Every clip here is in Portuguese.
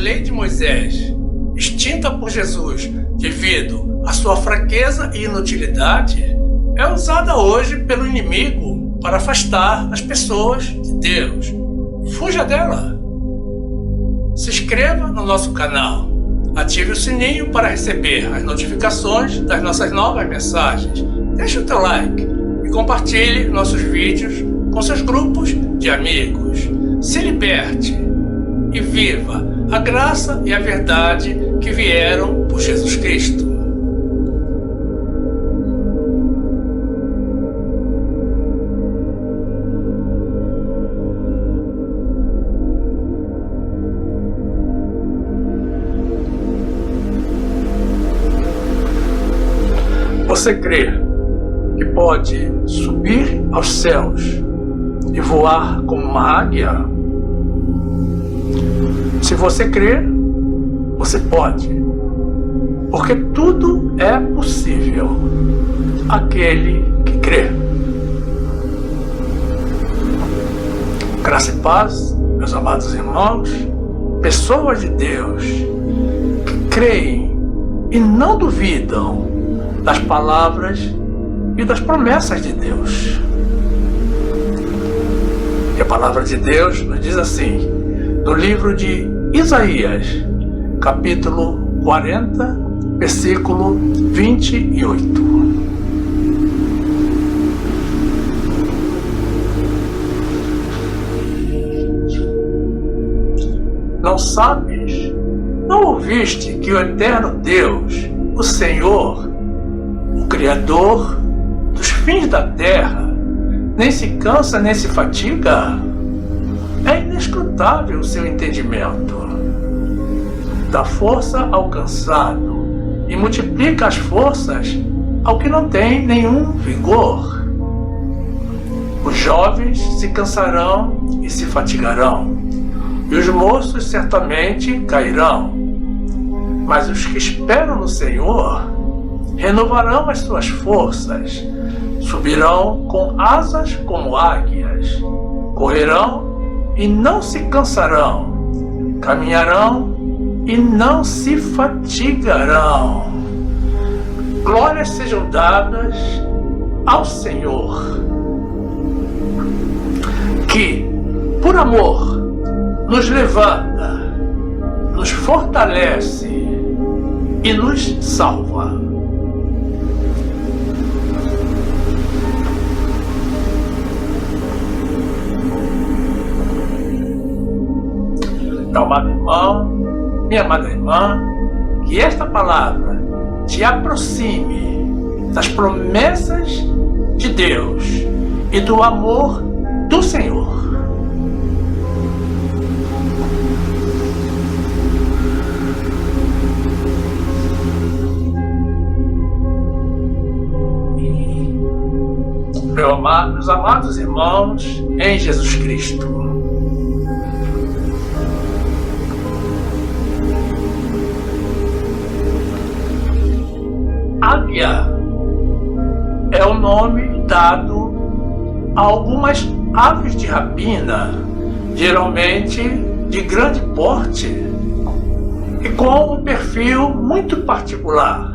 lei de Moisés, extinta por Jesus devido à sua fraqueza e inutilidade, é usada hoje pelo inimigo para afastar as pessoas de Deus. Fuja dela. Se inscreva no nosso canal, ative o sininho para receber as notificações das nossas novas mensagens. Deixe o teu like e compartilhe nossos vídeos com seus grupos de amigos. Se liberte e viva a graça e a verdade que vieram por Jesus Cristo. Você crê que pode subir aos céus e voar como uma águia? Se você crê, você pode, porque tudo é possível àquele que crê. Graça e paz, meus amados irmãos, pessoas de Deus que creem e não duvidam das palavras e das promessas de Deus. E a palavra de Deus nos diz assim, no livro de Isaías, capítulo 40, versículo 28. Não sabes, não ouviste que o eterno Deus, o Senhor, o Criador dos fins da terra, nem se cansa nem se fatiga? É inescrutável o seu entendimento. Dá força ao cansado e multiplica as forças ao que não tem nenhum vigor. Os jovens se cansarão e se fatigarão, e os moços certamente cairão. Mas os que esperam no Senhor renovarão as suas forças, subirão com asas como águias, correrão e não se cansarão, caminharão e não se fatigarão. Glórias sejam dadas ao Senhor, que, por amor, nos levanta, nos fortalece e nos salva. Meu amado irmão, minha amada irmã, que esta palavra te aproxime das promessas de Deus e do amor do Senhor. Meus amados irmãos em Jesus Cristo, águia é o nome dado a algumas aves de rapina, geralmente de grande porte e com um perfil muito particular.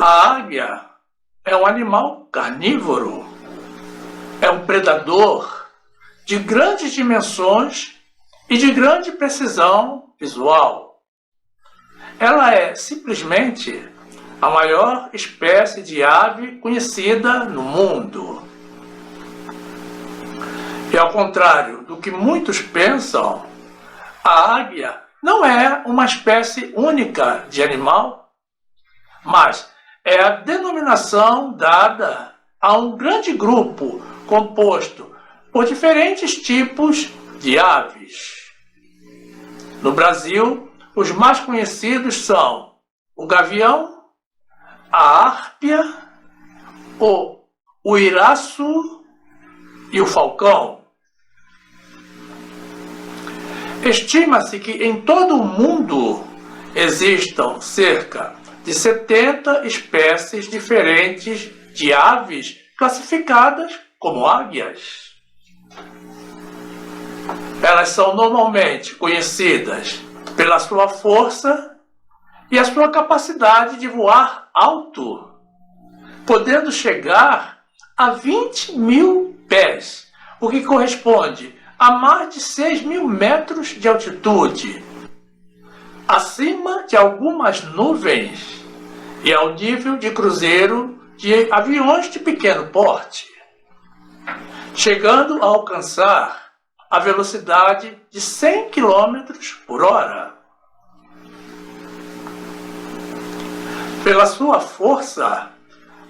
A águia é um animal carnívoro, é um predador de grandes dimensões e de grande precisão visual. Ela é simplesmente a maior espécie de ave conhecida no mundo. E ao contrário do que muitos pensam, a águia não é uma espécie única de animal, mas é a denominação dada a um grande grupo composto por diferentes tipos de aves. No Brasil, os mais conhecidos são o gavião, a árpia, o uiraço e o falcão. Estima-se que em todo o mundo existam cerca de 70 espécies diferentes de aves classificadas como águias. Elas são normalmente conhecidas pela sua força e a sua capacidade de voar alto, podendo chegar a 20.000 pés, o que corresponde a mais de 6.000 metros de altitude, acima de algumas nuvens e ao nível de cruzeiro de aviões de pequeno porte, chegando a alcançar a velocidade de 100 km por hora. Pela sua força,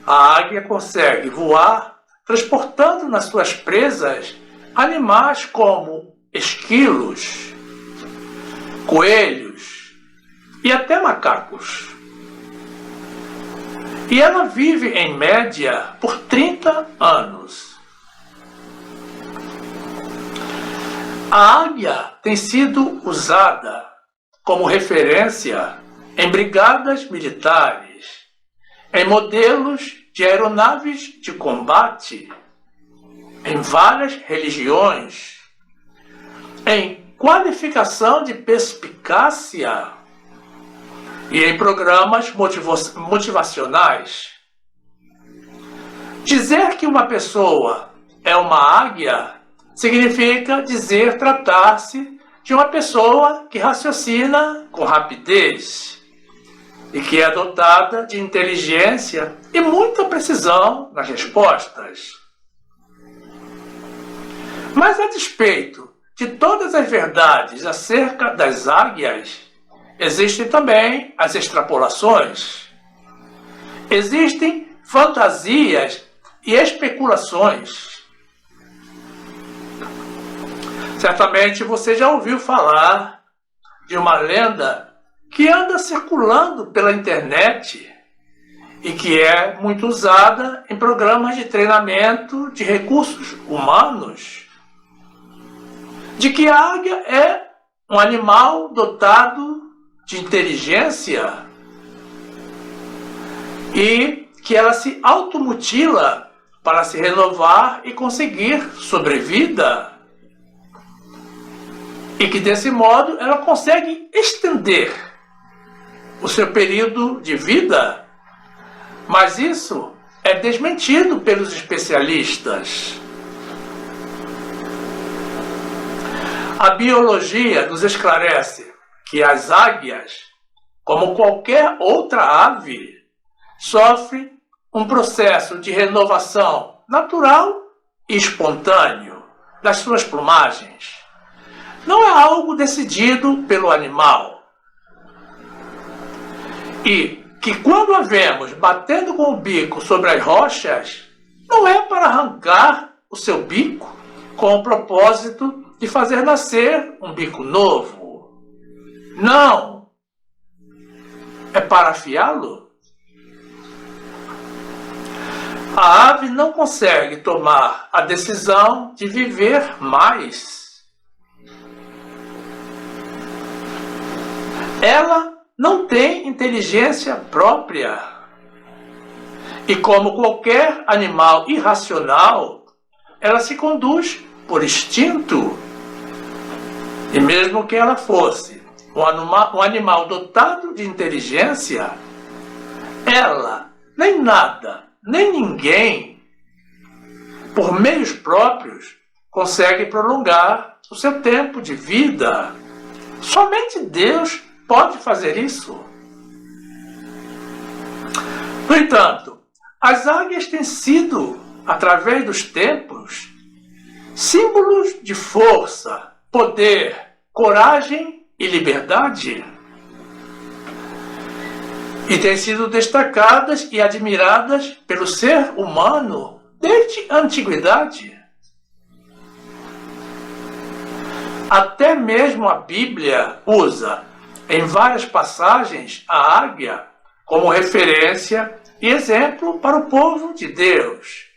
a águia consegue voar transportando nas suas presas animais como esquilos, coelhos e até macacos. E ela vive, em média, por 30 anos. A águia tem sido usada como referência em brigadas militares, em modelos de aeronaves de combate, em várias religiões, em qualificação de perspicácia e em programas motivacionais. Dizer que uma pessoa é uma águia significa tratar-se de uma pessoa que raciocina com rapidez e que é dotada de inteligência e muita precisão nas respostas. Mas, a despeito de todas as verdades acerca das águias, existem também as extrapolações. Existem fantasias e especulações. Certamente você já ouviu falar de uma lenda que anda circulando pela internet e que é muito usada em programas de treinamento de recursos humanos, de que a águia é um animal dotado de inteligência e que ela se automutila para se renovar e conseguir sobrevida. E que desse modo ela consegue estender o seu período de vida. Mas isso é desmentido pelos especialistas. A biologia nos esclarece que as águias, como qualquer outra ave, sofrem um processo de renovação natural e espontâneo das suas plumagens. Não é algo decidido pelo animal. E que quando a vemos batendo com o bico sobre as rochas, não é para arrancar o seu bico com o propósito de fazer nascer um bico novo. Não! É para afiá-lo. A ave não consegue tomar a decisão de viver mais. Ela não tem inteligência própria. E como qualquer animal irracional, ela se conduz por instinto. E mesmo que ela fosse um animal dotado de inteligência, ela, nem nada, nem ninguém, por meios próprios, consegue prolongar o seu tempo de vida. Somente Deus pode fazer isso. No entanto, as águias têm sido, através dos tempos, símbolos de força, poder, coragem e liberdade. E têm sido destacadas e admiradas pelo ser humano desde a antiguidade. Até mesmo a Bíblia usa, em várias passagens, a águia como referência e exemplo para o povo de Deus.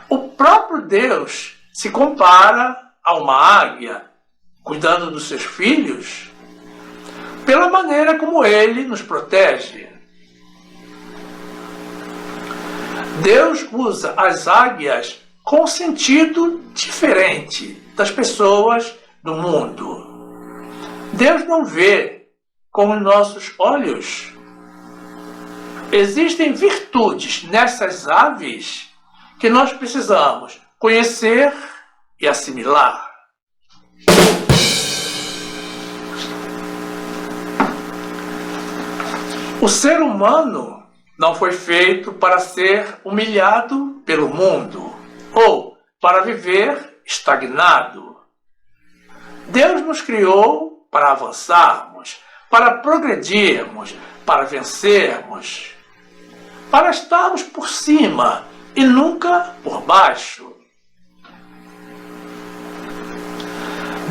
O próprio Deus se compara a uma águia, cuidando dos seus filhos, pela maneira como ele nos protege. Deus usa as águias com um sentido diferente das pessoas do mundo. Deus não vê com os nossos olhos. Existem virtudes nessas aves que nós precisamos conhecer e assimilar. O ser humano não foi feito para ser humilhado pelo mundo ou para viver estagnado. Deus nos criou para avançarmos, para progredirmos, para vencermos, para estarmos por cima e nunca por baixo.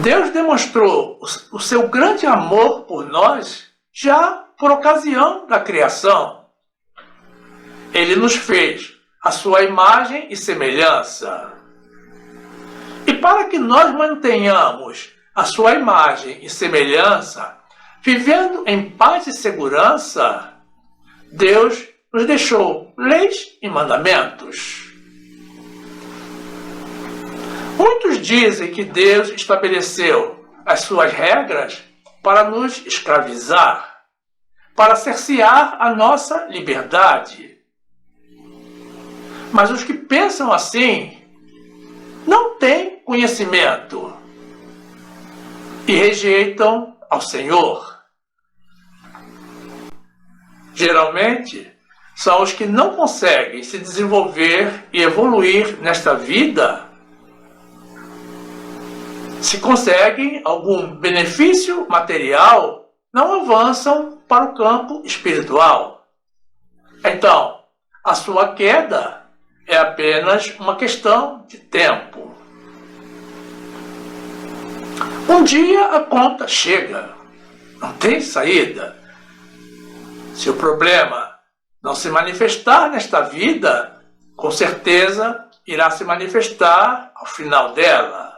Deus demonstrou o seu grande amor por nós já por ocasião da criação. Ele nos fez a sua imagem e semelhança. E para que nós mantenhamos a sua imagem e semelhança, vivendo em paz e segurança, Deus nos deixou leis e mandamentos. Muitos dizem que Deus estabeleceu as suas regras para nos escravizar, para cercear a nossa liberdade. Mas os que pensam assim não têm conhecimento e rejeitam ao Senhor. Geralmente, são os que não conseguem se desenvolver e evoluir nesta vida. Se conseguem algum benefício material, não avançam para o campo espiritual. Então, a sua queda é apenas uma questão de tempo. Um dia a conta chega, não tem saída. Se o problema não se manifestar nesta vida, com certeza irá se manifestar ao final dela.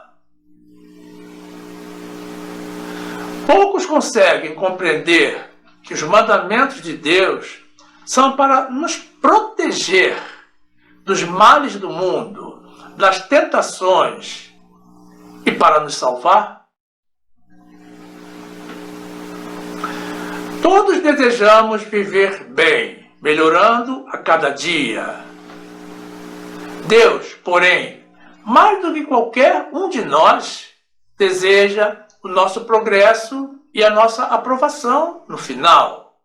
Poucos conseguem compreender que os mandamentos de Deus são para nos proteger dos males do mundo, das tentações e para nos salvar. Todos desejamos viver bem, melhorando a cada dia. Deus, porém, mais do que qualquer um de nós, deseja o nosso progresso e a nossa aprovação no final.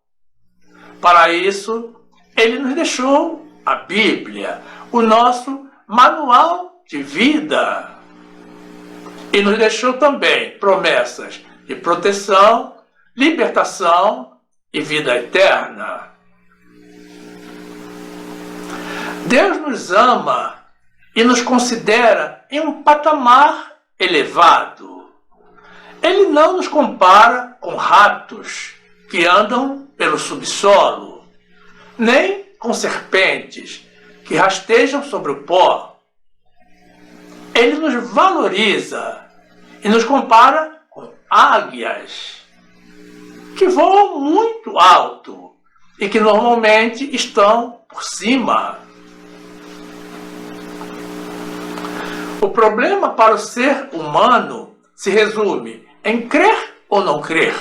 Para isso, Ele nos deixou a Bíblia, o nosso manual de vida. E nos deixou também promessas de proteção, libertação e vida eterna. Deus nos ama e nos considera em um patamar elevado. Ele não nos compara com ratos que andam pelo subsolo, nem com serpentes que rastejam sobre o pó. Ele nos valoriza e nos compara com águias que voam muito alto e que normalmente estão por cima. O problema para o ser humano se resume em crer ou não crer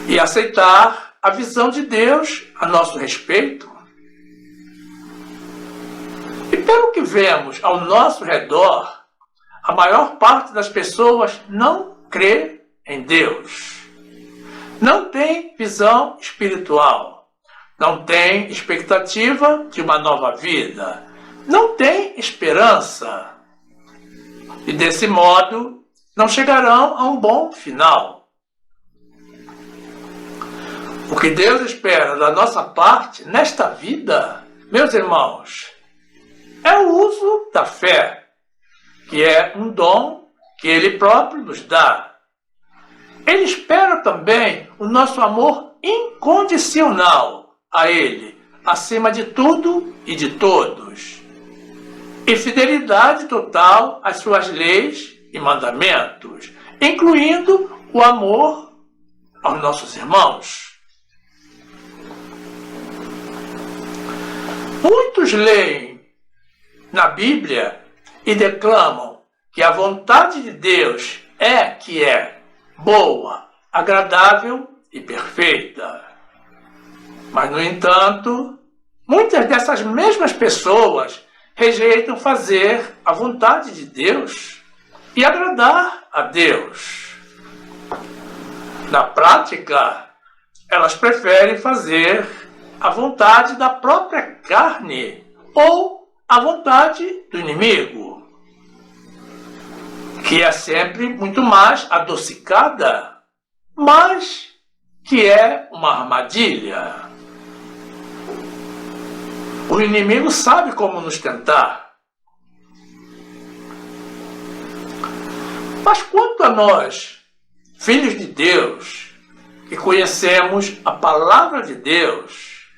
e aceitar a visão de Deus a nosso respeito. E pelo que vemos ao nosso redor, a maior parte das pessoas não crê em Deus, não tem visão espiritual, não tem expectativa de uma nova vida, não tem esperança. E desse modo, não chegarão a um bom final. O que Deus espera da nossa parte nesta vida, meus irmãos, é o uso da fé, que é um dom que Ele próprio nos dá. Ele espera também o nosso amor incondicional a Ele, acima de tudo e de todos, e fidelidade total às suas leis e mandamentos, incluindo o amor aos nossos irmãos. Muitos leem na Bíblia e declamam que a vontade de Deus é que é boa, agradável e perfeita. Mas, no entanto, muitas dessas mesmas pessoas rejeitam fazer a vontade de Deus e agradar a Deus. Na prática, elas preferem fazer a vontade da própria carne ou a vontade do inimigo, que é sempre muito mais adocicada, mas que é uma armadilha. O inimigo sabe como nos tentar. Mas quanto a nós, filhos de Deus, que conhecemos a palavra de Deus,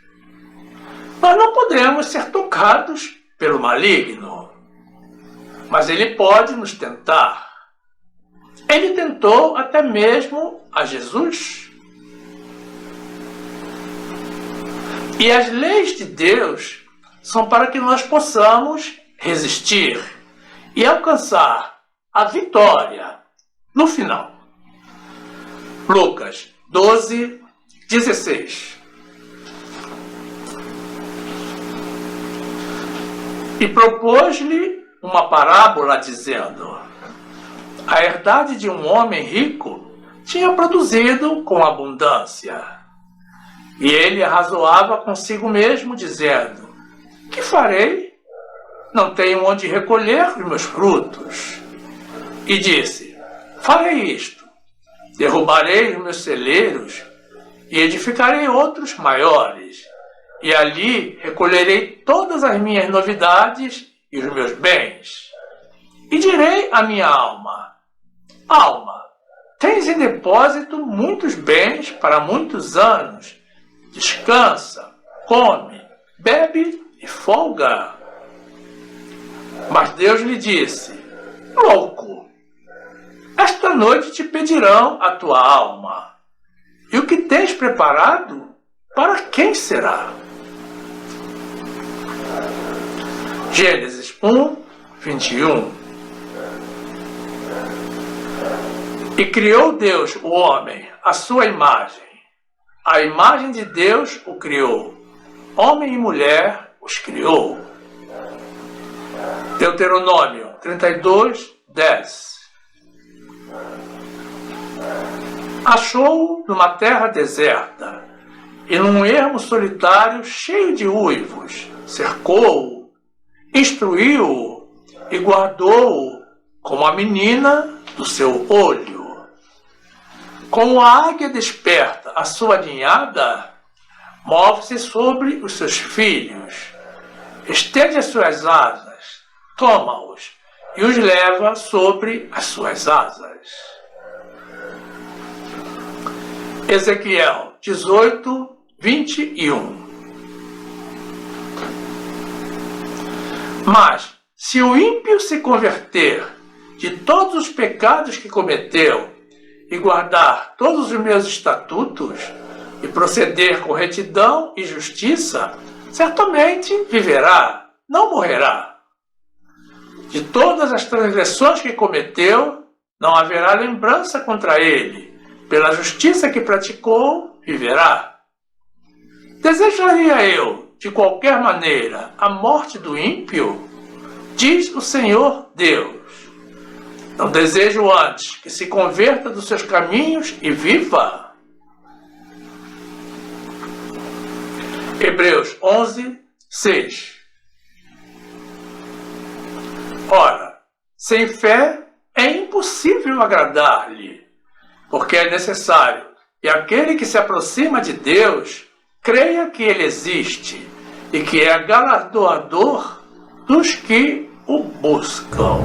nós não podemos ser tocados pelo maligno. Mas ele pode nos tentar. Ele tentou até mesmo a Jesus. E as leis de Deus são para que nós possamos resistir e alcançar a vitória no final. Lucas 12, 16. E propôs-lhe uma parábola dizendo: a herdade de um homem rico tinha produzido com abundância. E ele arrazoava consigo mesmo, dizendo: que farei? Não tenho onde recolher os meus frutos. E disse: farei isto: derrubarei os meus celeiros e edificarei outros maiores, e ali recolherei todas as minhas novidades e os meus bens. E direi à minha alma: alma, tens em depósito muitos bens para muitos anos. Descansa, come, bebe e folga. Mas Deus lhe disse: louco, esta noite te pedirão a tua alma. E o que tens preparado, para quem será? Gênesis 1, 21. E criou Deus o homem à sua imagem. A imagem de Deus o criou. Homem e mulher os criou. Deuteronômio 32, 10. Achou-o numa terra deserta e num ermo solitário cheio de uivos. Cercou-o, instruiu-o e guardou-o como a menina do seu olho. Como a águia desperta a sua ninhada, move-se sobre os seus filhos, estende as suas asas, toma-os e os leva sobre as suas asas. Ezequiel 18, 21. Mas, se o ímpio se converter de todos os pecados que cometeu, e guardar todos os meus estatutos, e proceder com retidão e justiça, certamente viverá, não morrerá. De todas as transgressões que cometeu, não haverá lembrança contra ele. Pela justiça que praticou, viverá. Desejaria eu, de qualquer maneira, a morte do ímpio? Diz o Senhor Deus. Não desejo antes que se converta dos seus caminhos e viva. Hebreus 11, 6. Ora, sem fé é impossível agradar-lhe, porque é necessário que aquele que se aproxima de Deus creia que ele existe e que é galardoador dos que o buscam.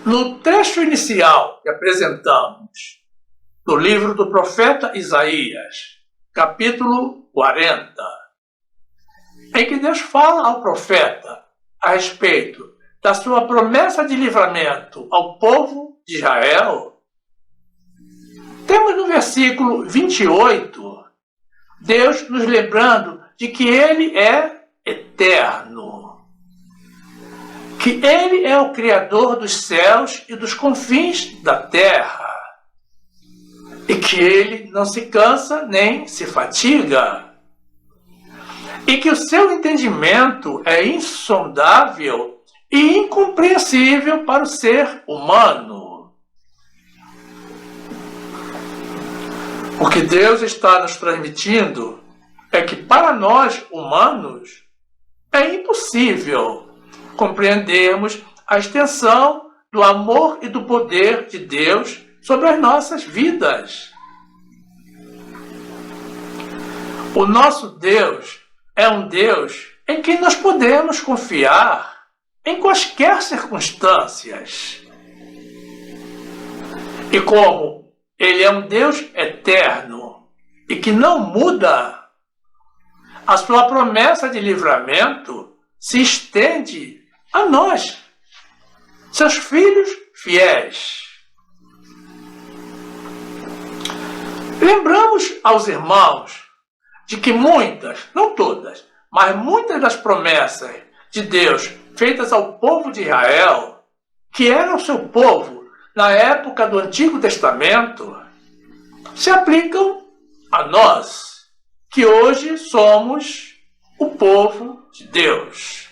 No trecho inicial que apresentamos, do livro do profeta Isaías, capítulo 40, em que Deus fala ao profeta a respeito da sua promessa de livramento ao povo de Israel, temos no versículo 28, Deus nos lembrando de que Ele é eterno, que Ele é o Criador dos céus e dos confins da terra, e que Ele não se cansa nem se fatiga, e que o seu entendimento é insondável e incompreensível para o ser humano. O que Deus está nos transmitindo é que para nós humanos é impossível compreendermos a extensão do amor e do poder de Deus sobre as nossas vidas. O nosso Deus é um Deus em quem nós podemos confiar em quaisquer circunstâncias. E como Ele é um Deus eterno e que não muda, a sua promessa de livramento se estende a nós, seus filhos fiéis. Lembramos aos irmãos de que muitas, não todas, mas muitas das promessas de Deus feitas ao povo de Israel, que era o seu povo na época do Antigo Testamento, se aplicam a nós, que hoje somos o povo de Deus.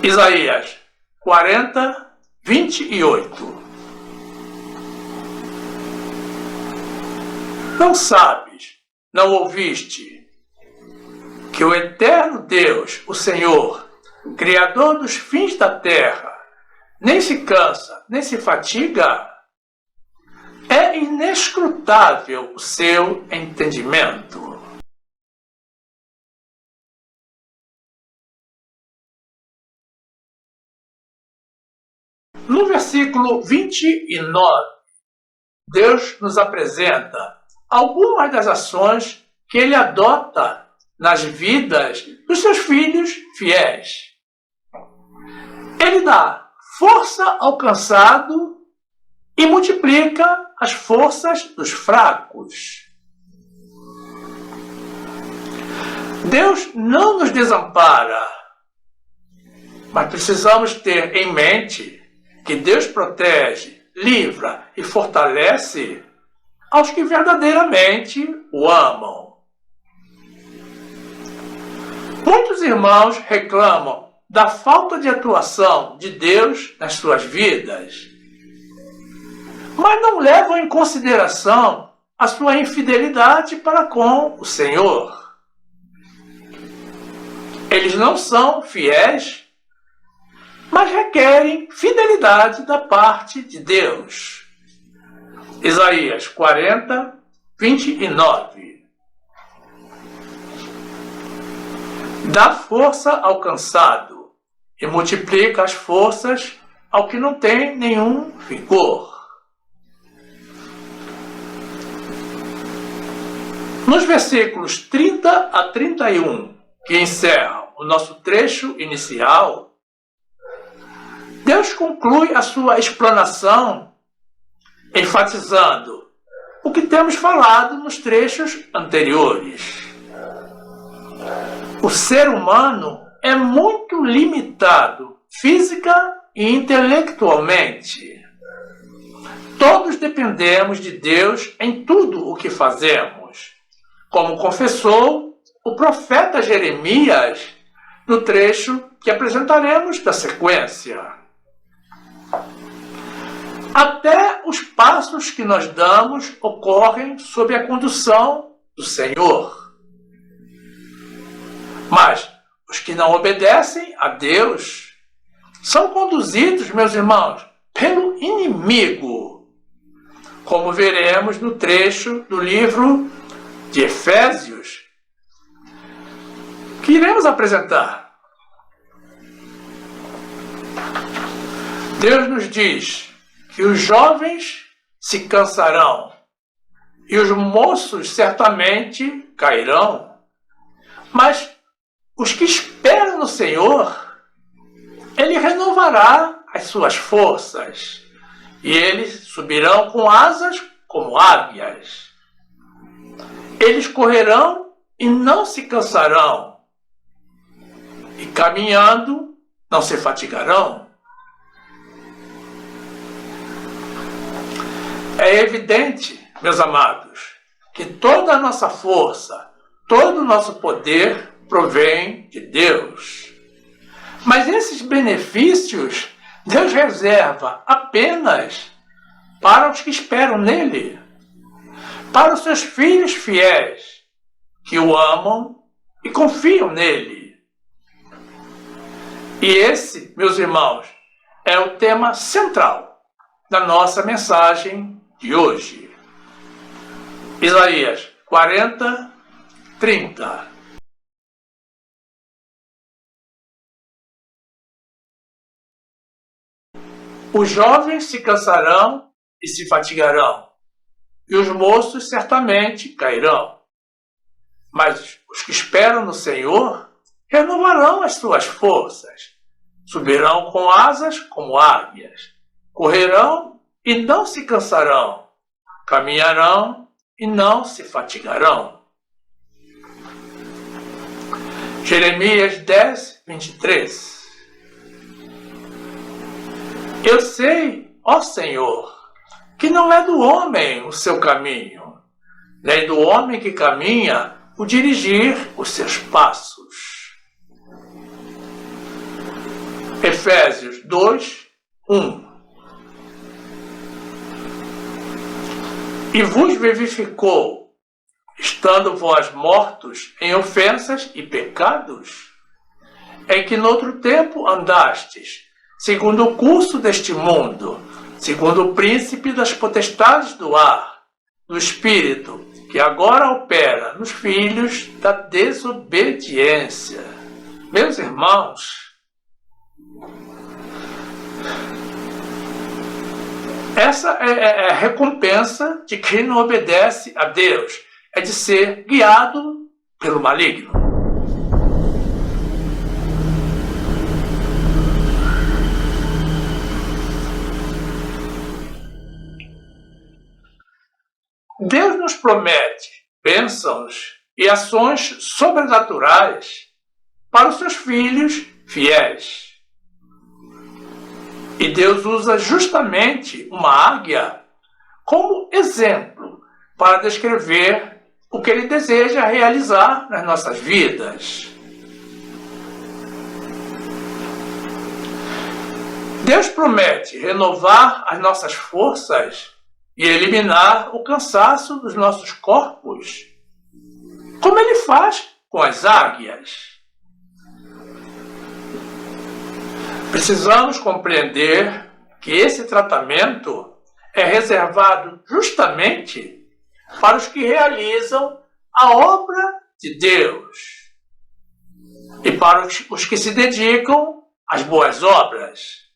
Isaías 40, 28. Não sabes, não ouviste, que o eterno Deus, o Senhor, Criador dos fins da terra, nem se cansa, nem se fatiga? É inescrutável o seu entendimento. No versículo 29, Deus nos apresenta algumas das ações que Ele adota nas vidas dos seus filhos fiéis. Ele dá força ao cansado e multiplica as forças dos fracos. Deus não nos desampara, mas precisamos ter em mente que Deus protege, livra e fortalece aos que verdadeiramente o amam. Muitos irmãos reclamam da falta de atuação de Deus nas suas vidas, mas não levam em consideração a sua infidelidade para com o Senhor. Eles não são fiéis, mas requerem fidelidade da parte de Deus. Isaías 40, 29. Dá força ao cansado e multiplica as forças ao que não tem nenhum vigor. Nos versículos 30 a 31, que encerram o nosso trecho inicial, Deus conclui a sua explanação enfatizando o que temos falado nos trechos anteriores. O ser humano é muito limitado física e intelectualmente. Todos dependemos de Deus em tudo o que fazemos, como confessou o profeta Jeremias no trecho que apresentaremos da sequência. Até os passos que nós damos ocorrem sob a condução do Senhor. Mas os que não obedecem a Deus são conduzidos, meus irmãos, pelo inimigo, como veremos no trecho do livro de Efésios, que iremos apresentar. Deus nos diz que os jovens se cansarão e os moços certamente cairão, mas os que esperam no Senhor, Ele renovará as suas forças e eles subirão com asas como águias. Eles correrão e não se cansarão, e caminhando não se fatigarão. É evidente, meus amados, que toda a nossa força, todo o nosso poder provém de Deus. Mas esses benefícios Deus reserva apenas para os que esperam nele, para os seus filhos fiéis, que o amam e confiam nele. E esse, meus irmãos, é o tema central da nossa mensagem de hoje. Isaías 40, 30. Os jovens se cansarão e se fatigarão, e os moços certamente cairão. Mas os que esperam no Senhor renovarão as suas forças, subirão com asas como águias, correrão e não se cansarão, caminharão e não se fatigarão. Jeremias 10, 23. Eu sei, ó Senhor, que não é do homem o seu caminho, nem do homem que caminha o dirigir os seus passos. Efésios 2, 1. E vos vivificou, estando vós mortos em ofensas e pecados, em que noutro tempo andastes, segundo o curso deste mundo, segundo o príncipe das potestades do ar, do espírito, que agora opera nos filhos da desobediência. Meus irmãos, essa é a recompensa de quem não obedece a Deus, é de ser guiado pelo maligno. Deus nos promete bênçãos e ações sobrenaturais para os seus filhos fiéis. E Deus usa justamente uma águia como exemplo para descrever o que Ele deseja realizar nas nossas vidas. Deus promete renovar as nossas forças e eliminar o cansaço dos nossos corpos, como Ele faz com as águias. Precisamos compreender que esse tratamento é reservado justamente para os que realizam a obra de Deus e para os que se dedicam às boas obras.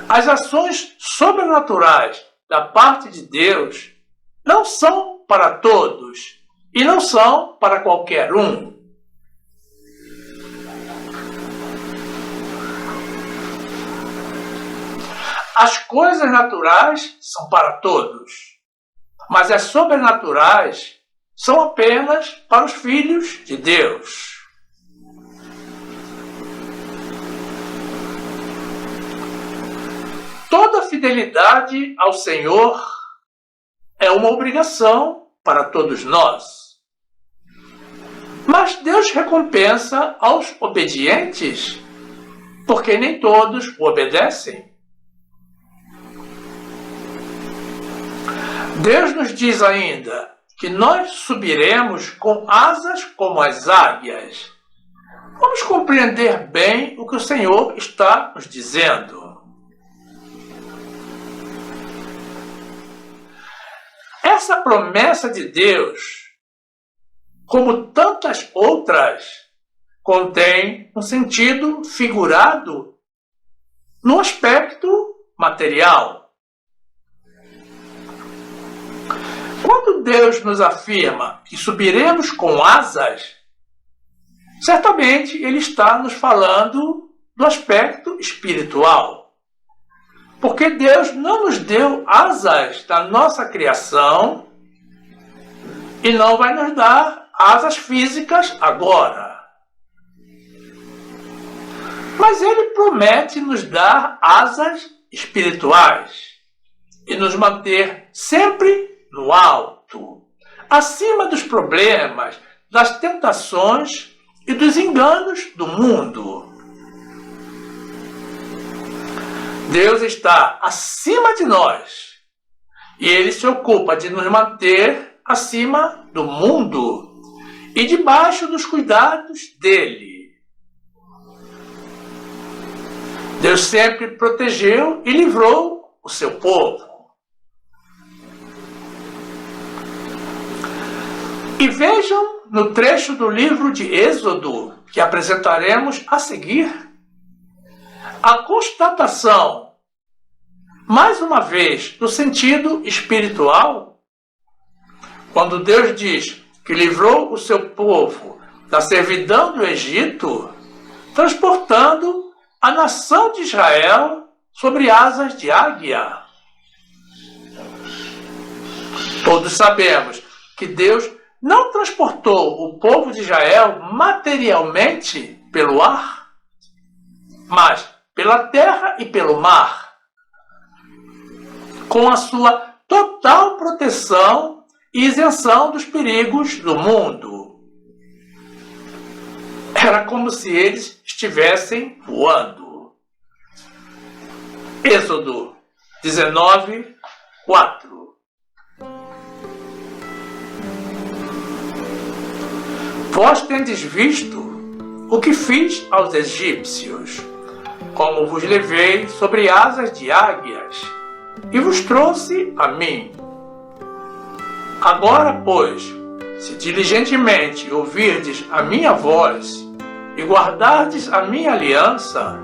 As ações sobrenaturais da parte de Deus não são para todos e não são para qualquer um. As coisas naturais são para todos, mas as sobrenaturais são apenas para os filhos de Deus. Toda fidelidade ao Senhor é uma obrigação para todos nós. Mas Deus recompensa aos obedientes, porque nem todos o obedecem. Deus nos diz ainda que nós subiremos com asas como as águias. Vamos compreender bem o que o Senhor está nos dizendo. Essa promessa de Deus, como tantas outras, contém um sentido figurado no aspecto material. Quando Deus nos afirma que subiremos com asas, certamente Ele está nos falando do aspecto espiritual. Porque Deus não nos deu asas da nossa criação e não vai nos dar asas físicas agora. Mas Ele promete nos dar asas espirituais e nos manter sempre no alto, acima dos problemas, das tentações e dos enganos do mundo. Deus está acima de nós e Ele se ocupa de nos manter acima do mundo e debaixo dos cuidados dEle. Deus sempre protegeu e livrou o seu povo. E vejam no trecho do livro de Êxodo, que apresentaremos a seguir, a constatação, mais uma vez, do sentido espiritual, quando Deus diz que livrou o seu povo da servidão do Egito, transportando a nação de Israel sobre asas de águia. Todos sabemos que Deus não transportou o povo de Israel materialmente pelo ar, mas pela terra e pelo mar, com a sua total proteção e isenção dos perigos do mundo. Era como se eles estivessem voando. Êxodo 19, 4. Vós tendes visto o que fiz aos egípcios, como vos levei sobre asas de águias, e vos trouxe a mim. Agora, pois, se diligentemente ouvirdes a minha voz e guardardes a minha aliança,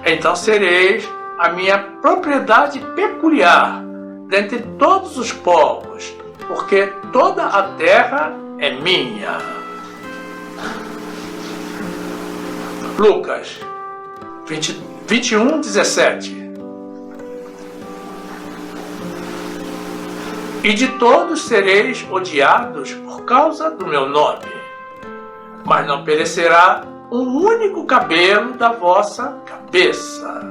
então sereis a minha propriedade peculiar dentre todos os povos, porque toda a terra é minha. Lucas 21, 17. E de todos sereis odiados por causa do meu nome, mas não perecerá um único cabelo da vossa cabeça.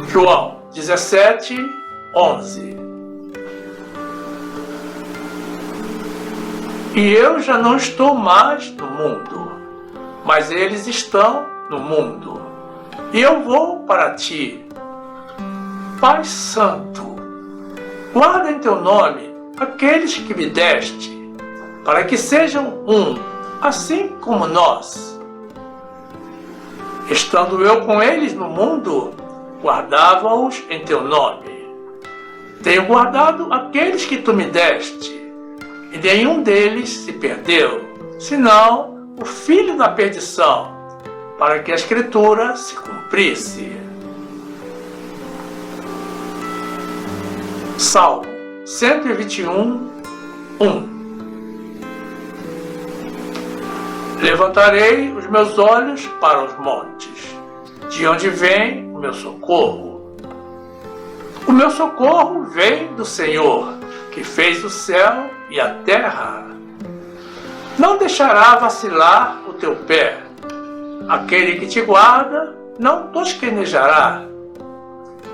João 17, 11. E eu já não estou mais no mundo, mas eles estão no mundo, e eu vou para ti. Pai Santo, guarda em teu nome aqueles que me deste, para que sejam um, assim como nós. Estando eu com eles no mundo, guardava-os em teu nome. Tenho guardado aqueles que tu me deste, e nenhum deles se perdeu, senão o filho da perdição, para que a Escritura se cumprisse. Salmo 121, 1. Levantarei os meus olhos para os montes, de onde vem o meu socorro. O meu socorro vem do Senhor, que fez o céu e a terra. Não deixará vacilar o teu pé. Aquele que te guarda não tosquenejará.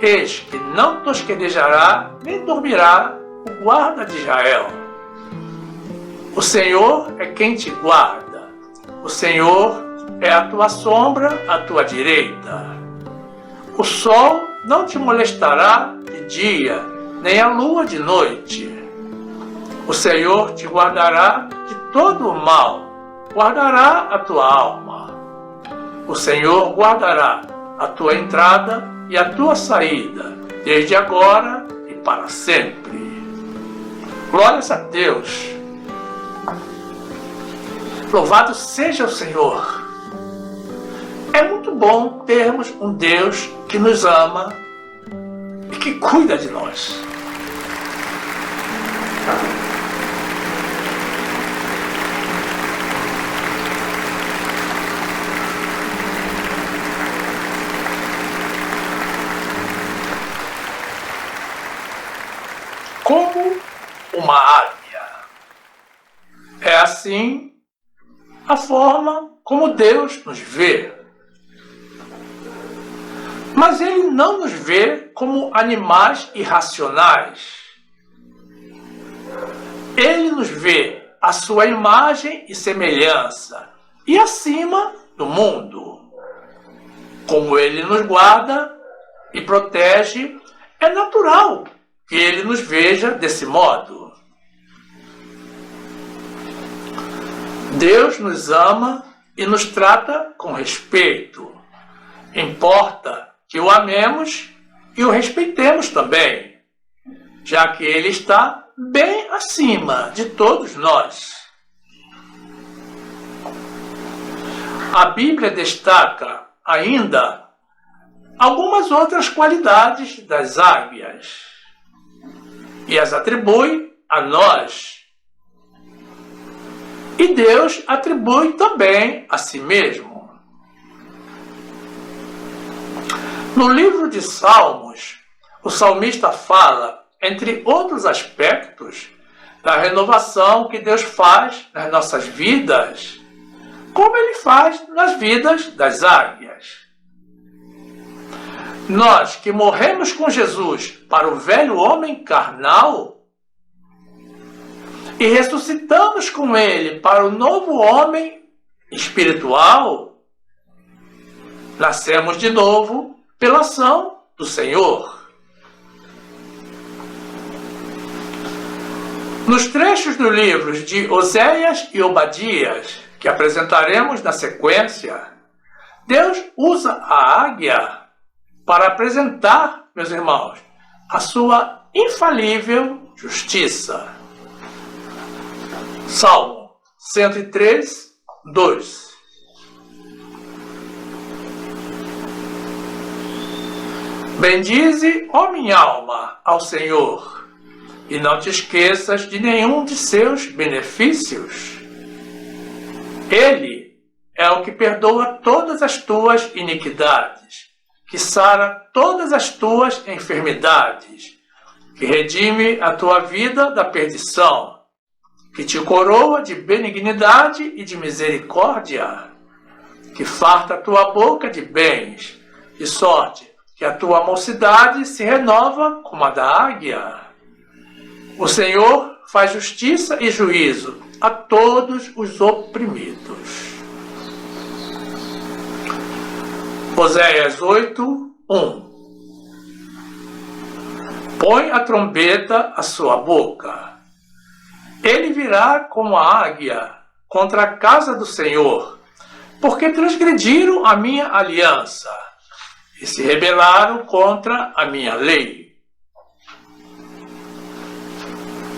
Eis que não tosquenejará, nem dormirá o guarda de Israel. O Senhor é quem te guarda. O Senhor é a tua sombra à tua direita. O sol não te molestará de dia, nem a lua de noite. O Senhor te guardará de todo o mal, guardará a tua alma. O Senhor guardará a tua entrada e a tua saída, desde agora e para sempre. Glórias a Deus. Louvado seja o Senhor. É muito bom termos um Deus que nos ama e que cuida de nós. Como uma águia. É assim a forma como Deus nos vê. Mas Ele não nos vê como animais irracionais. Ele nos vê à sua imagem e semelhança e acima do mundo. Como Ele nos guarda e protege, é natural que Ele nos veja desse modo. Deus nos ama e nos trata com respeito. Importa que o amemos e o respeitemos também, já que Ele está bem acima de todos nós. A Bíblia destaca ainda algumas outras qualidades das águias e as atribui a nós. E Deus atribui também a si mesmo. No livro de Salmos, o salmista fala, entre outros aspectos, da renovação que Deus faz nas nossas vidas, como Ele faz nas vidas das águias. Nós que morremos com Jesus para o velho homem carnal e ressuscitamos com Ele para o novo homem espiritual, nascemos de novo pela ação do Senhor. Nos trechos dos livros de Oséias e Obadias, que apresentaremos na sequência, Deus usa a águia para apresentar, meus irmãos, a sua infalível justiça. Salmo 103, 2. Bendize, ó minha alma, ao Senhor, e não te esqueças de nenhum de seus benefícios. Ele é o que perdoa todas as tuas iniquidades, que sara todas as tuas enfermidades, que redime a tua vida da perdição, que te coroa de benignidade e de misericórdia, que farta a tua boca de bens, de sorte que a tua mocidade se renova como a da águia. O Senhor faz justiça e juízo a todos os oprimidos. Oséias 8, 1. Põe a trombeta à sua boca. Ele virá como a águia contra a casa do Senhor, porque transgrediram a minha aliança e se rebelaram contra a minha lei.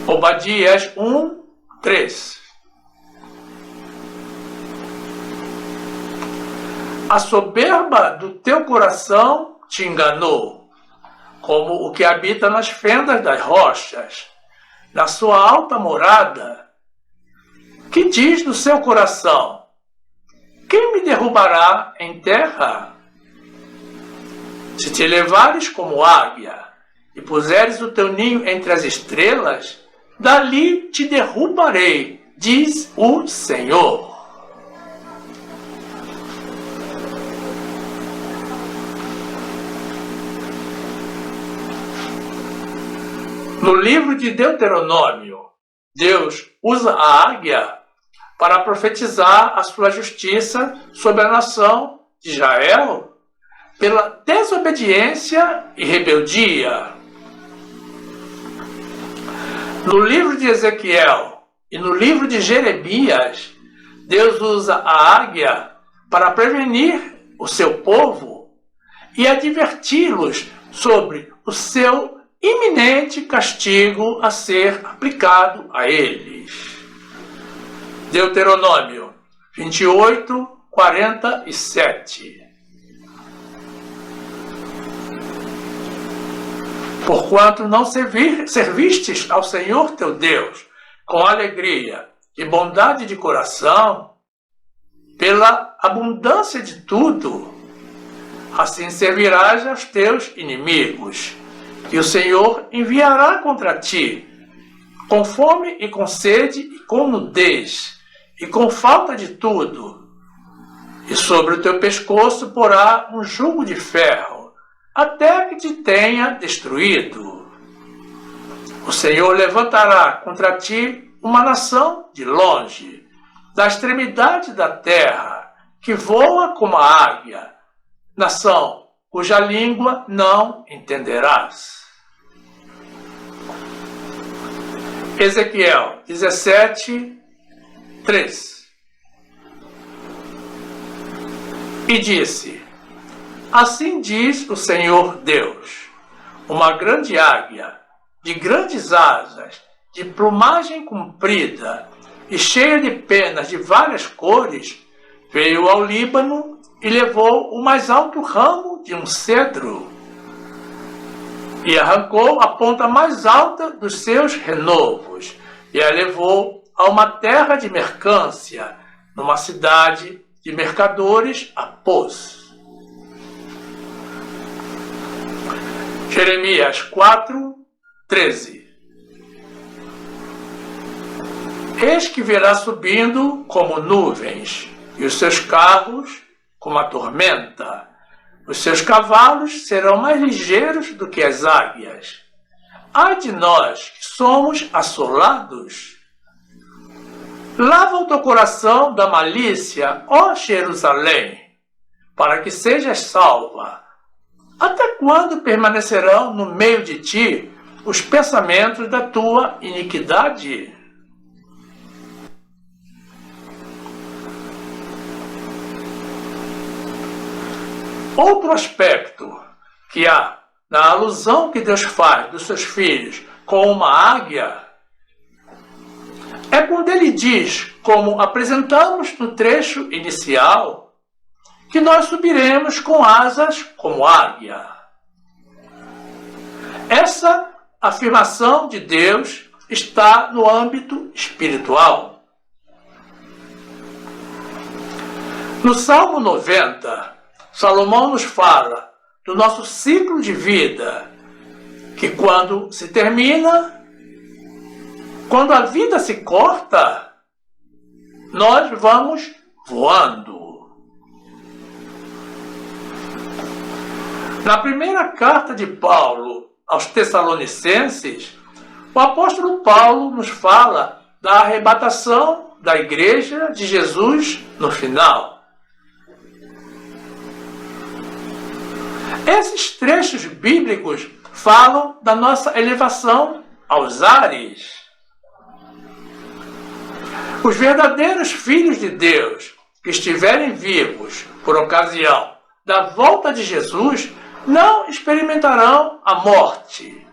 Obadias 1, 3. A soberba do teu coração te enganou, como o que habita nas fendas das rochas, na sua alta morada. Que diz no seu coração: quem me derrubará em terra? Se te elevares como águia e puseres o teu ninho entre as estrelas, dali te derrubarei, diz o Senhor. No livro de Deuteronômio, Deus usa a águia para profetizar a sua justiça sobre a nação de Israel pela desobediência e rebeldia. No livro de Ezequiel e no livro de Jeremias, Deus usa a águia para prevenir o seu povo e adverti-los sobre o seu iminente castigo a ser aplicado a eles. Deuteronômio 28, 47. Porquanto não servistes ao Senhor teu Deus com alegria e bondade de coração, pela abundância de tudo, assim servirás aos teus inimigos, que o Senhor enviará contra ti, com fome e com sede, e com nudez, e com falta de tudo. E sobre o teu pescoço porá um jugo de ferro, até que te tenha destruído. O Senhor levantará contra ti uma nação de longe, da extremidade da terra, que voa como a águia, nação cuja língua não entenderás. Ezequiel 17, 3. E disse: assim diz o Senhor Deus, uma grande águia, de grandes asas, de plumagem comprida e cheia de penas de várias cores, veio ao Líbano e levou o mais alto ramo de um cedro e arrancou a ponta mais alta dos seus renovos e a levou a uma terra de mercância, numa cidade de mercadores a pôs. Jeremias 4, 13. Eis que virá subindo como nuvens, e os seus carros como a tormenta. Os seus cavalos serão mais ligeiros do que as águias. Ai de nós que somos assolados! Lava o teu coração da malícia, ó Jerusalém, para que sejas salva. Até quando permanecerão no meio de ti os pensamentos da tua iniquidade? Outro aspecto que há na alusão que Deus faz dos seus filhos com uma águia é quando ele diz, como apresentamos no trecho inicial, que nós subiremos com asas como águia. Essa afirmação de Deus está no âmbito espiritual. No Salmo 90, Salomão nos fala do nosso ciclo de vida, que quando se termina, quando a vida se corta, nós vamos voando. Na primeira carta de Paulo aos Tessalonicenses, o apóstolo Paulo nos fala da arrebatação da igreja de Jesus no final. Esses trechos bíblicos falam da nossa elevação aos ares. Os verdadeiros filhos de Deus que estiverem vivos por ocasião da volta de Jesus não experimentarão a morte.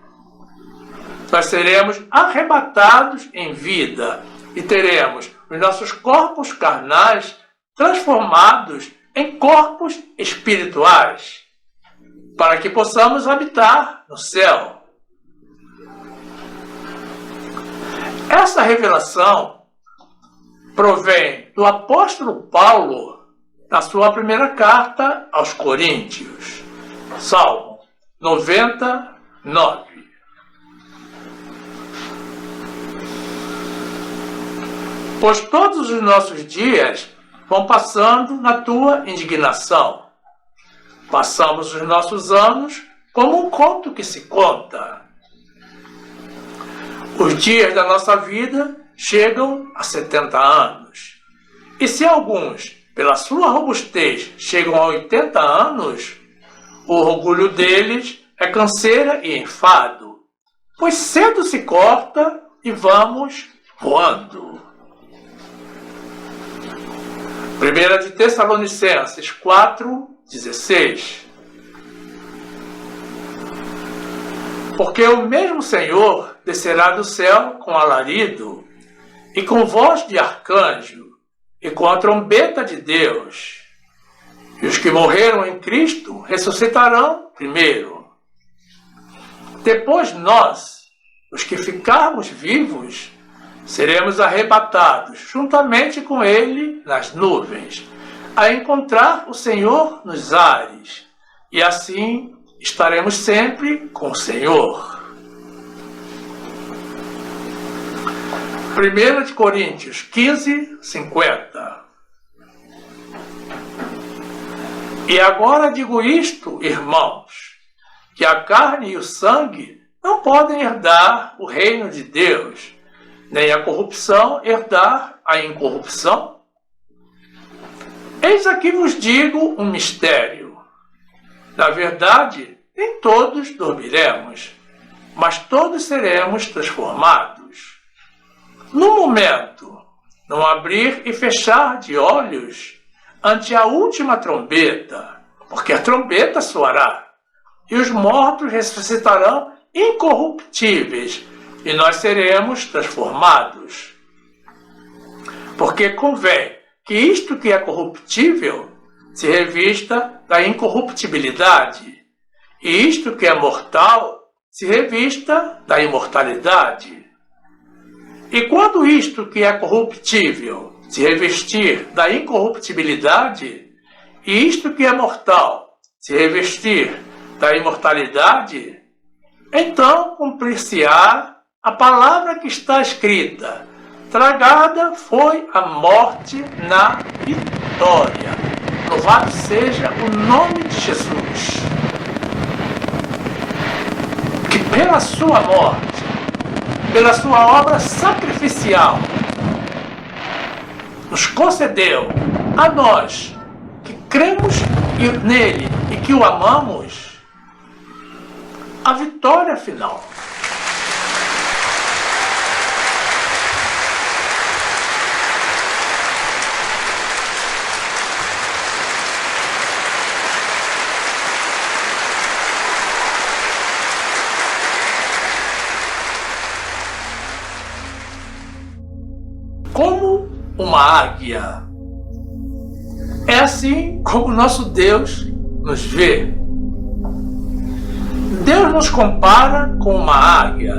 Nós seremos arrebatados em vida e teremos os nossos corpos carnais transformados em corpos espirituais, para que possamos habitar no céu. Essa revelação provém do apóstolo Paulo na sua primeira carta aos Coríntios, Salmo 99. Pois todos os nossos dias vão passando na tua indignação. Passamos os nossos anos como um conto que se conta. Os dias da nossa vida chegam a 70 anos. E se alguns, pela sua robustez, chegam a 80 anos, o orgulho deles é canseira e enfado, pois cedo se corta e vamos voando. 1 de Tessalonicenses 4, 16. Porque o mesmo Senhor descerá do céu com alarido, e com voz de arcanjo, e com a trombeta de Deus. E os que morreram em Cristo ressuscitarão primeiro. Depois nós, os que ficarmos vivos, seremos arrebatados juntamente com Ele nas nuvens, a encontrar o Senhor nos ares, e assim estaremos sempre com o Senhor. 1 de Coríntios 15, 50. E agora digo isto, irmãos, que a carne e o sangue não podem herdar o reino de Deus, nem a corrupção herdar a incorrupção. Eis aqui vos digo um mistério. Na verdade, nem todos dormiremos, mas todos seremos transformados. No momento, num abrir e fechar de olhos, ante a última trombeta, porque a trombeta soará, e os mortos ressuscitarão incorruptíveis, e nós seremos transformados. Porque convém que isto que é corruptível se revista da incorruptibilidade, e isto que é mortal se revista da imortalidade. E quando isto que é corruptível se revestir da incorruptibilidade, e isto que é mortal se revestir da imortalidade, então cumprir-se-á a palavra que está escrita: tragada foi a morte na vitória. Louvado seja o nome de Jesus, que pela sua morte, pela sua obra sacrificial, nos concedeu a nós, que cremos nele e que o amamos, a vitória final. Como uma águia. É assim como nosso Deus nos vê. Deus nos compara com uma águia,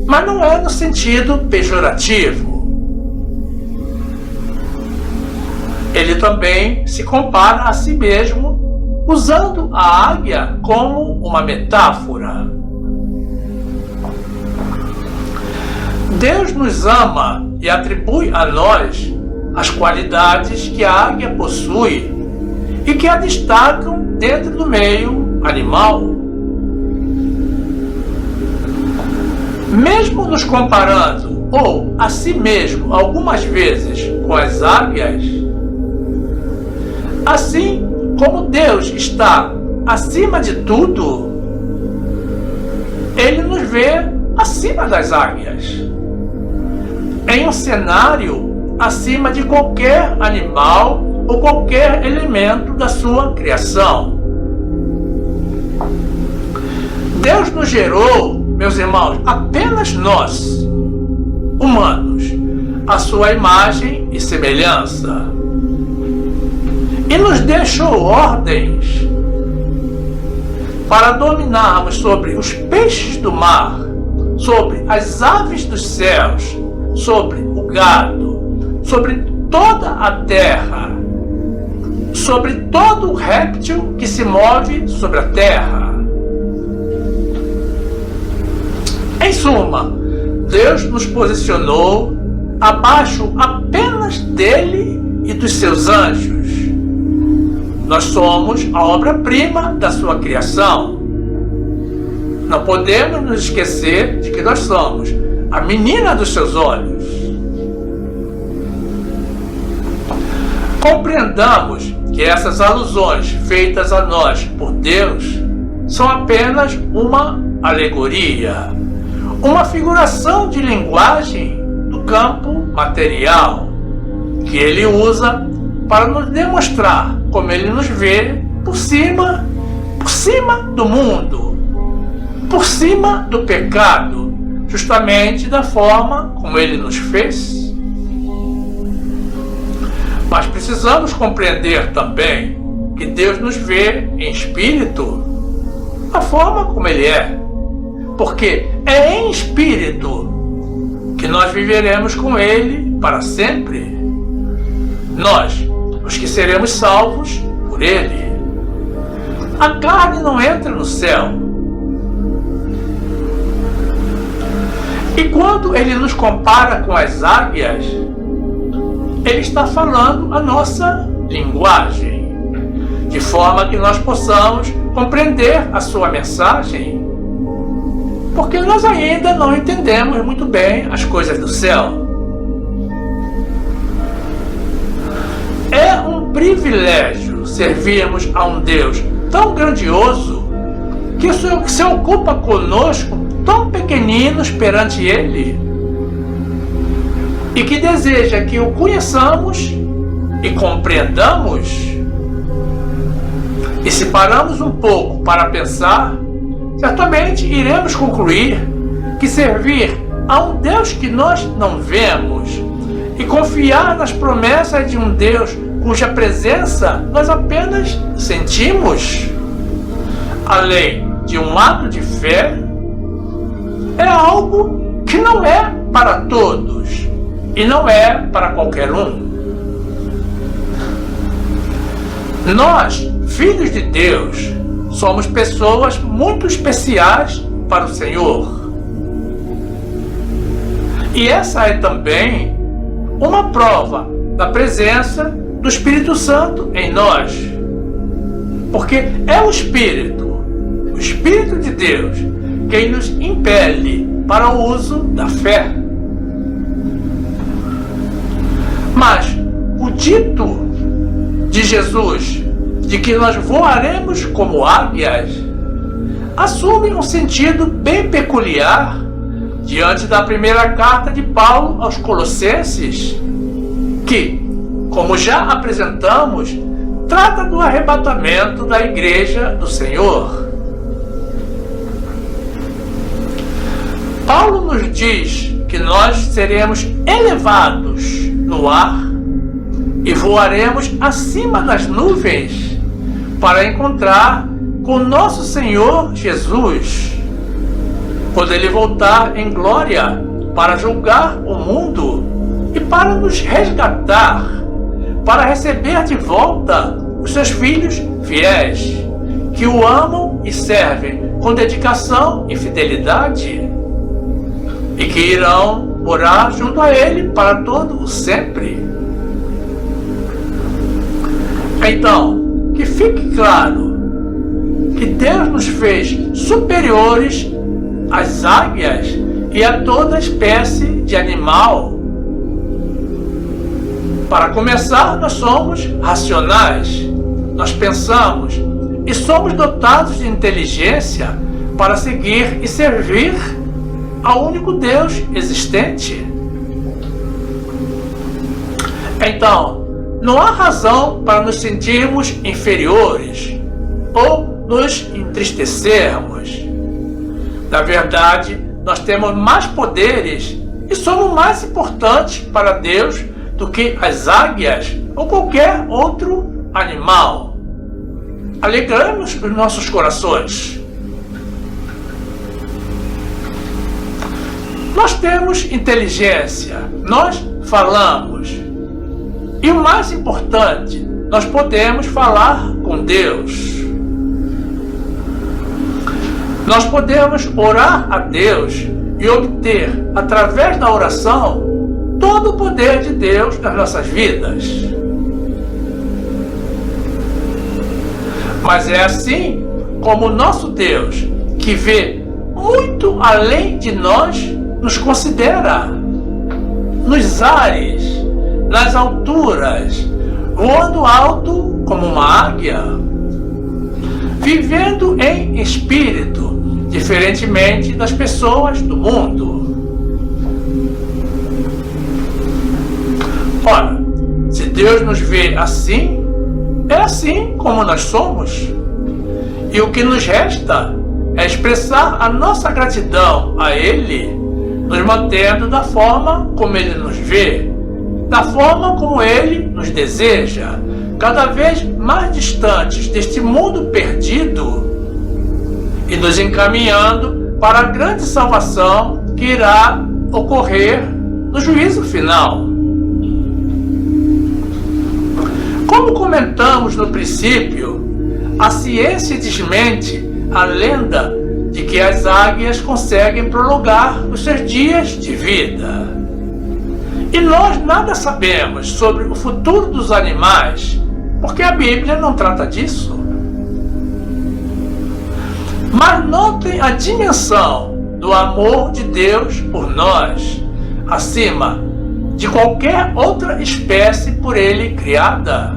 mas não é no sentido pejorativo. Ele também se compara a si mesmo, usando a águia como uma metáfora. Deus nos ama e atribui a nós as qualidades que a águia possui e que a destacam dentro do meio animal. Mesmo nos comparando, ou a si mesmo algumas vezes, com as águias, assim como Deus está acima de tudo, Ele nos vê acima das águias, em um cenário acima de qualquer animal ou qualquer elemento da sua criação. Deus nos gerou, meus irmãos, apenas nós, humanos, a sua imagem e semelhança, e nos deixou ordens para dominarmos sobre os peixes do mar, sobre as aves dos céus, sobre o gado, sobre toda a terra, sobre todo o réptil que se move sobre a terra. Em suma, Deus nos posicionou abaixo apenas dele e dos seus anjos. Nós somos a obra-prima da sua criação. Não podemos nos esquecer de que nós somos a menina dos seus olhos. Compreendamos que essas alusões feitas a nós por Deus são apenas uma alegoria, uma figuração de linguagem do campo material, que Ele usa para nos demonstrar como Ele nos vê por cima do mundo, por cima do pecado, justamente da forma como Ele nos fez. Mas precisamos compreender também que Deus nos vê em espírito, a forma como Ele é, porque é em espírito que nós viveremos com Ele para sempre. Nós, os que seremos salvos por Ele. A carne não entra no céu. E quando ele nos compara com as águias, ele está falando a nossa linguagem, de forma que nós possamos compreender a sua mensagem, porque nós ainda não entendemos muito bem as coisas do céu. É um privilégio servirmos a um Deus tão grandioso que se ocupa conosco, tão pequeninos perante Ele, e que deseja que o conheçamos e compreendamos. E se pararmos um pouco para pensar, certamente iremos concluir que servir a um Deus que nós não vemos e confiar nas promessas de um Deus cuja presença nós apenas sentimos, além de um ato de fé, é algo que não é para todos e não é para qualquer um. Nós, filhos de Deus, somos pessoas muito especiais para o Senhor. E essa é também uma prova da presença do Espírito Santo em nós. Porque é o Espírito de Deus, quem nos impele para o uso da fé. Mas o dito de Jesus, de que nós voaremos como águias, assume um sentido bem peculiar diante da primeira carta de Paulo aos Colossenses, que, como já apresentamos, trata do arrebatamento da igreja do Senhor. Paulo nos diz que nós seremos elevados no ar e voaremos acima das nuvens para encontrar com nosso Senhor Jesus, quando Ele voltar em glória para julgar o mundo e para nos resgatar, para receber de volta os seus filhos fiéis, que o amam e servem com dedicação e fidelidade, e que irão morar junto a Ele para todo o sempre. Então, que fique claro que Deus nos fez superiores às águias e a toda espécie de animal. Para começar, nós somos racionais, nós pensamos e somos dotados de inteligência para seguir e servir ao único Deus existente. Então, não há razão para nos sentirmos inferiores ou nos entristecermos. Na verdade, nós temos mais poderes e somos mais importantes para Deus do que as águias ou qualquer outro animal. Alegramos os nossos corações. Nós temos inteligência, nós falamos. E o mais importante, nós podemos falar com Deus. Nós podemos orar a Deus e obter, através da oração, todo o poder de Deus nas nossas vidas. Mas é assim como o nosso Deus, que vê muito além de nós, nos considera. Nos ares, nas alturas, voando alto como uma águia, vivendo em espírito, diferentemente das pessoas do mundo. Ora, se Deus nos vê assim, é assim como nós somos. E o que nos resta é expressar a nossa gratidão a Ele, nos mantendo da forma como Ele nos vê, da forma como Ele nos deseja, cada vez mais distantes deste mundo perdido e nos encaminhando para a grande salvação que irá ocorrer no juízo final. Como comentamos no princípio, a ciência desmente a lenda de que as águias conseguem prolongar os seus dias de vida. E nós nada sabemos sobre o futuro dos animais, porque a Bíblia não trata disso. Mas notem a dimensão do amor de Deus por nós, acima de qualquer outra espécie por Ele criada.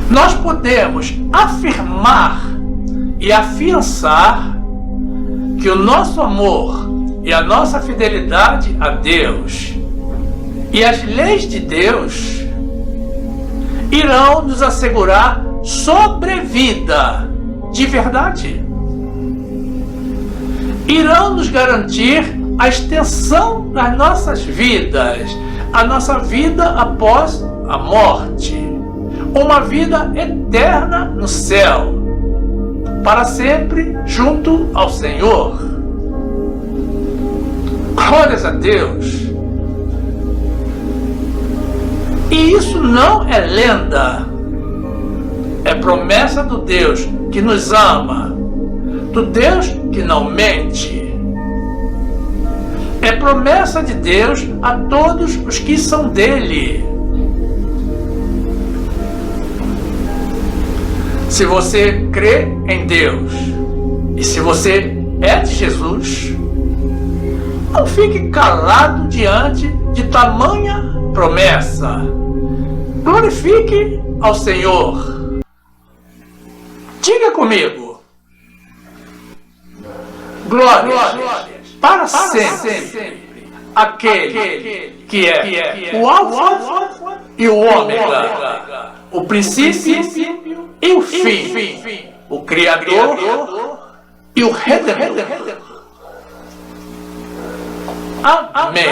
Nós podemos afirmar e afiançar que o nosso amor e a nossa fidelidade a Deus e as leis de Deus irão nos assegurar sobrevida de verdade. Irão nos garantir a extensão das nossas vidas, a nossa vida após a morte, uma vida eterna no céu, para sempre junto ao Senhor. Glórias a Deus! E isso não é lenda, é promessa do Deus que nos ama, do Deus que não mente. É promessa de Deus a todos os que são dele. Se você crê em Deus e se você é de Jesus, não fique calado diante de tamanha promessa. Glorifique ao Senhor. Diga comigo: glória para sempre aquele que é o Alfa e o Ômega, o princípio e o fim, o Criador e o Redentor. Amém.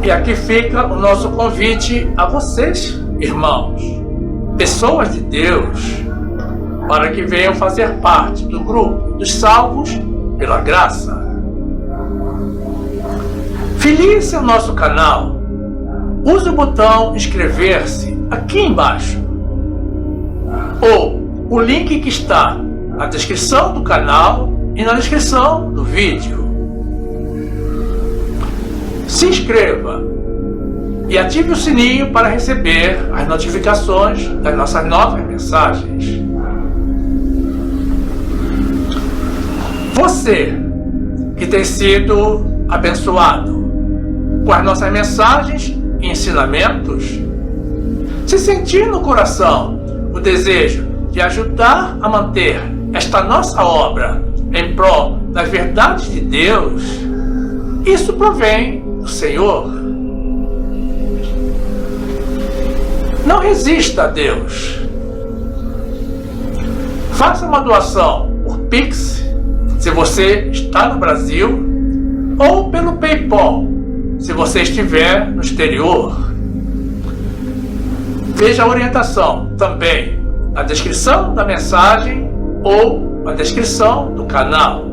E aqui fica o nosso convite a vocês, irmãos, pessoas de Deus, para que venham fazer parte do grupo dos salvos pela graça. Filie-se ao nosso canal. Use o botão inscrever-se aqui embaixo, ou o link que está na descrição do canal e na descrição do vídeo. Se inscreva e ative o sininho para receber as notificações das nossas novas mensagens. Você que tem sido abençoado com as nossas mensagens e ensinamentos, se sentir no coração o desejo de ajudar a manter esta nossa obra em prol das verdades de Deus, isso provém do Senhor. Não resista a Deus. Faça uma doação por Pix, se você está no Brasil, ou pelo PayPal, se você estiver no exterior. Veja a orientação também na descrição da mensagem ou na descrição do canal.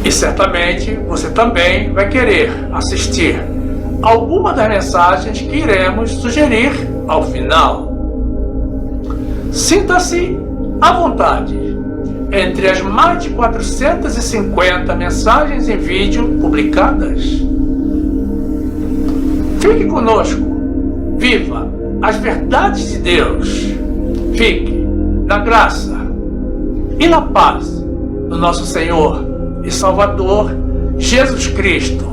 E certamente você também vai querer assistir alguma das mensagens que iremos sugerir ao final. Sinta-se à vontade entre as mais de 450 mensagens em vídeo publicadas. Fique conosco, viva as verdades de Deus, fique na graça e na paz do nosso Senhor e Salvador Jesus Cristo,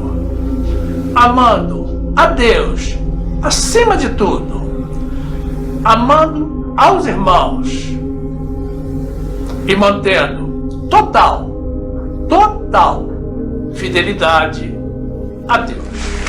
amando a Deus acima de tudo, amando aos irmãos e mantendo total fidelidade a Deus.